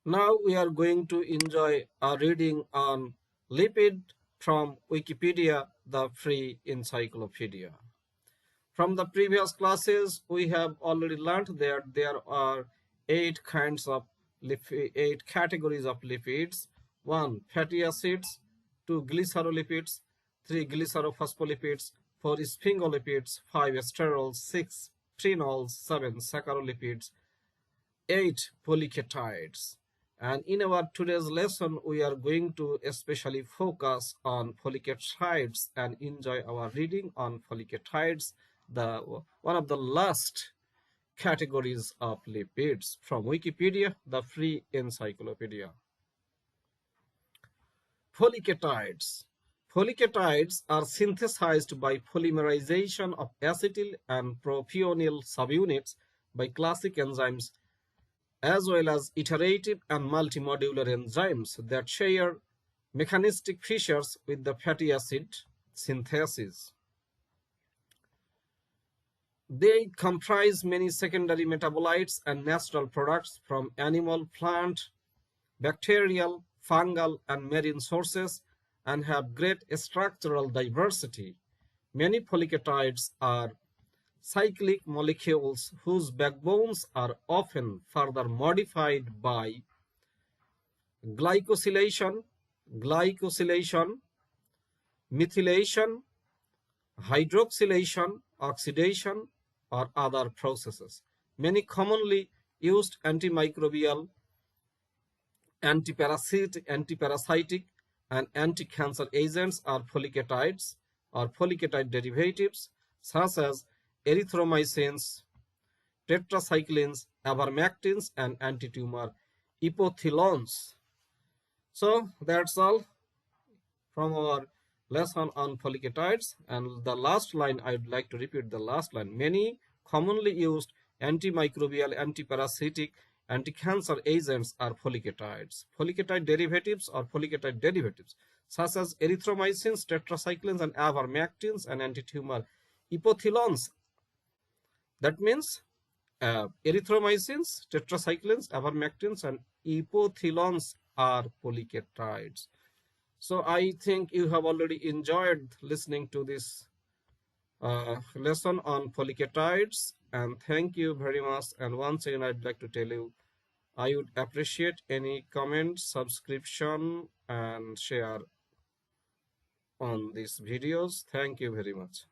Now we are going to enjoy a reading on lipid from Wikipedia, the free encyclopedia. From the previous classes, we have already learned that there are 8 categories of lipids. 1. Fatty acids. 2. Glycerolipids. 3. Glycerophospholipids. 4. Sphingolipids. 5. Sterols. 6. Phenols. 7. Saccharolipids. 8. Polyketides. And in our today's lesson, we are going to especially focus on polyketides and enjoy our reading on polyketides, one of the last categories of lipids from Wikipedia, the free encyclopedia. Polyketides. Polyketides are synthesized by polymerization of acetyl and propionyl subunits by classic enzymes, as well as iterative and multimodular enzymes that share mechanistic features with the fatty acid synthesis. They comprise many secondary metabolites and natural products from animal, plant, bacterial, fungal, and marine sources, and have great structural diversity. Many polyketides are cyclic molecules whose backbones are often further modified by glycosylation, methylation, hydroxylation, oxidation, or other processes. Many commonly used antimicrobial, antiparasitic, and anti-cancer agents are polyketides or polyketide derivatives such as erythromycins, tetracyclines, ivermectins, and anti-tumor epithelions. So that's all from our lesson on polyketides. And the last line, I'd like to repeat the last line. Many commonly used antimicrobial, antiparasitic, anti-cancer agents are polyketides. Polyketide derivatives or polyketide derivatives such as erythromycins, tetracyclines, and ivermectins, and anti-tumor epithelions. That means erythromycins, tetracyclines, ivermectins, and epithelions are polyketides. So I think you have already enjoyed listening to this lesson on polyketides, and thank you very much. And once again, I'd like to tell you, I would appreciate any comment, subscription, and share on these videos. Thank you very much.